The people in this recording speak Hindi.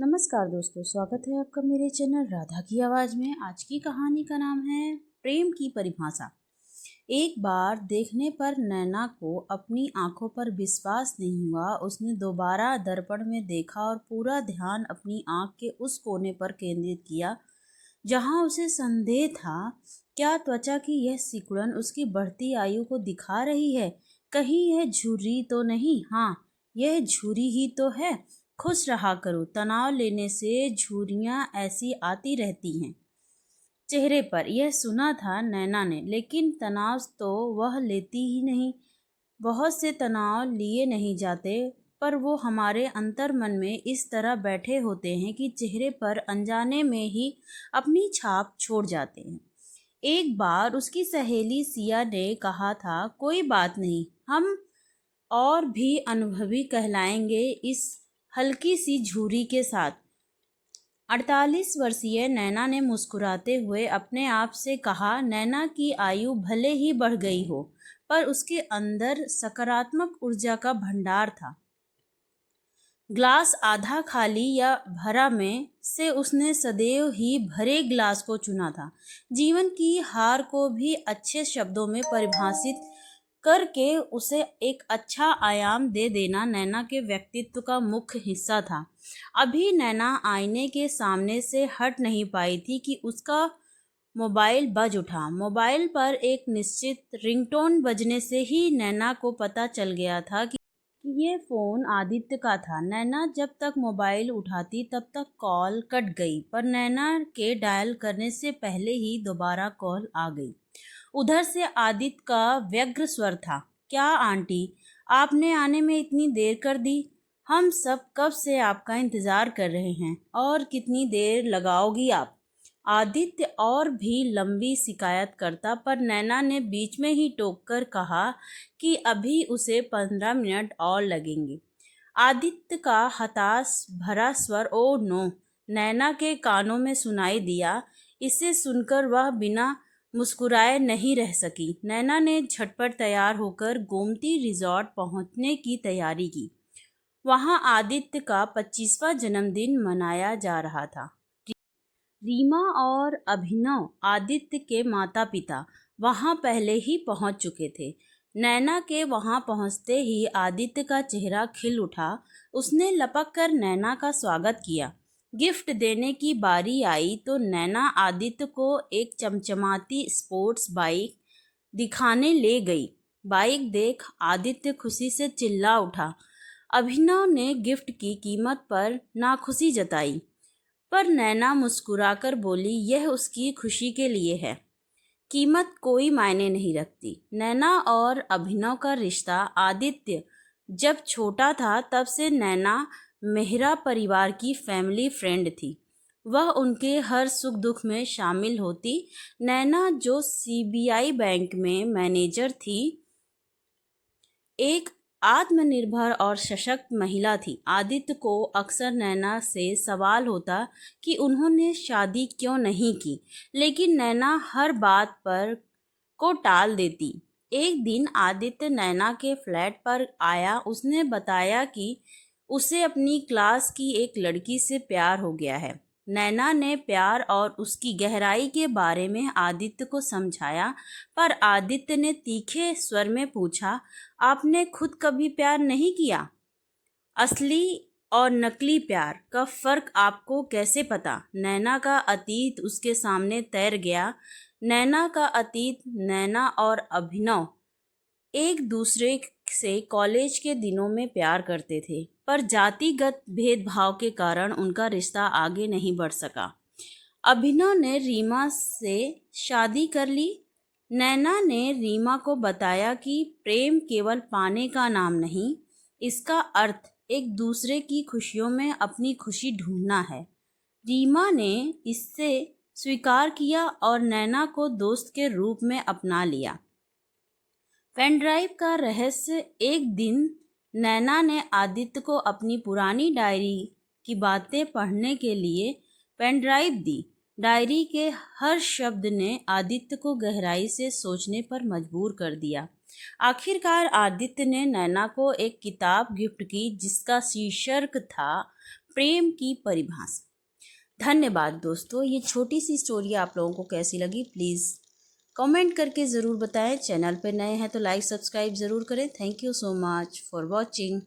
नमस्कार दोस्तों, स्वागत है आपका मेरे चैनल राधा की आवाज़ में। आज की कहानी का नाम है प्रेम की परिभाषा। एक बार देखने पर नैना को अपनी आंखों पर विश्वास नहीं हुआ। उसने दोबारा दर्पण में देखा और पूरा ध्यान अपनी आंख के उस कोने पर केंद्रित किया जहां उसे संदेह था। क्या त्वचा की यह सिकुड़न उसकी बढ़ती आयु को दिखा रही है? कहीं यह झुर्री तो नहीं? हाँ, यह झुर्री ही तो है। खुश रहा करो, तनाव लेने से झुर्रियां ऐसी आती रहती हैं चेहरे पर। यह सुना था नैना ने, लेकिन तनाव तो वह लेती ही नहीं। बहुत से तनाव लिए नहीं जाते, पर वो हमारे अंतर मन में इस तरह बैठे होते हैं कि चेहरे पर अनजाने में ही अपनी छाप छोड़ जाते हैं। एक बार उसकी सहेली सिया ने कहा था, कोई बात नहीं, हम और भी अनुभवी कहलाएंगे इस हल्की सी झुर्री के साथ। 48 वर्षीय नैना ने मुस्कुराते हुए अपने आप से कहा। नैना की आयु भले ही बढ़ गई हो, पर उसके अंदर सकारात्मक ऊर्जा का भंडार था। ग्लास आधा खाली या भरा में से उसने सदैव ही भरे ग्लास को चुना था। जीवन की हार को भी अच्छे शब्दों में परिभाषित करके उसे एक अच्छा आयाम दे देना नैना के व्यक्तित्व का मुख्य हिस्सा था। अभी नैना आईने के सामने से हट नहीं पाई थी कि उसका मोबाइल बज उठा। मोबाइल पर एक निश्चित रिंगटोन बजने से ही नैना को पता चल गया था कि ये फ़ोन आदित्य का था। नैना जब तक मोबाइल उठाती तब तक कॉल कट गई, पर नैना के डायल करने से पहले ही दोबारा कॉल आ गई। उधर से आदित्य का व्यग्र स्वर था। क्या आंटी, आपने आने में इतनी देर कर दी? हम सब कब से आपका इंतज़ार कर रहे हैं। और कितनी देर लगाओगी आप? आदित्य और भी लंबी शिकायत करता, पर नैना ने बीच में ही टोक कर कहा कि अभी उसे 15 मिनट और लगेंगे। आदित्य का हताश भरा स्वर ओ नो नैना के कानों में सुनाई दिया। इसे सुनकर वह बिना मुस्कुराए नहीं रह सकी। नैना ने झटपट तैयार होकर गोमती रिजॉर्ट पहुंचने की तैयारी की। वहां आदित्य का 25वां जन्मदिन मनाया जा रहा था। रीमा और अभिनव, आदित्य के माता पिता, वहां पहले ही पहुंच चुके थे। नैना के वहां पहुंचते ही आदित्य का चेहरा खिल उठा। उसने लपक कर नैना का स्वागत किया। गिफ्ट देने की बारी आई तो नैना आदित्य को एक चमचमाती स्पोर्ट्स बाइक दिखाने ले गई। बाइक देख आदित्य खुशी से चिल्ला उठा। अभिनव ने गिफ्ट की कीमत पर नाखुशी जताई, पर नैना मुस्कुराकर बोली, यह उसकी खुशी के लिए है, कीमत कोई मायने नहीं रखती। नैना और अभिनव का रिश्ता, आदित्य जब छोटा था तब से नैना मेहरा परिवार की फैमिली फ्रेंड थी। वह उनके हर सुख दुख में शामिल होती। नैना जो सीबीआई बैंक में मैनेजर थी, एक आत्मनिर्भर और सशक्त महिला थी। आदित्य को अक्सर नैना से सवाल होता कि उन्होंने शादी क्यों नहीं की, लेकिन नैना हर बात पर को टाल देती। एक दिन आदित्य नैना के फ्लैट पर आया। उसने बताया कि उसे अपनी क्लास की एक लड़की से प्यार हो गया है। नैना ने प्यार और उसकी गहराई के बारे में आदित्य को समझाया, पर आदित्य ने तीखे स्वर में पूछा, आपने खुद कभी प्यार नहीं किया? असली और नकली प्यार का फर्क आपको कैसे पता? नैना का अतीत उसके सामने तैर गया। नैना का अतीत, नैना और अभिनव एक दूसरे से कॉलेज के दिनों में प्यार करते थे, पर जातिगत भेदभाव के कारण उनका रिश्ता आगे नहीं बढ़ सका। अभिनव ने रीमा से शादी कर ली। नैना ने रीमा को बताया कि प्रेम केवल पाने का नाम नहीं, इसका अर्थ एक दूसरे की खुशियों में अपनी खुशी ढूंढना है। रीमा ने इससे स्वीकार किया और नैना को दोस्त के रूप में अपना लिया। पेन ड्राइव का रहस्य। एक दिन नैना ने आदित्य को अपनी पुरानी डायरी की बातें पढ़ने के लिए पेन ड्राइव दी। डायरी के हर शब्द ने आदित्य को गहराई से सोचने पर मजबूर कर दिया। आखिरकार आदित्य ने नैना को एक किताब गिफ्ट की जिसका शीर्षक था प्रेम की परिभाषा। धन्यवाद दोस्तों, ये छोटी सी स्टोरी आप लोगों को कैसी लगी प्लीज़ कमेंट करके ज़रूर बताएं। चैनल पर नए हैं तो लाइक सब्सक्राइब ज़रूर करें। Thank you so much for watching.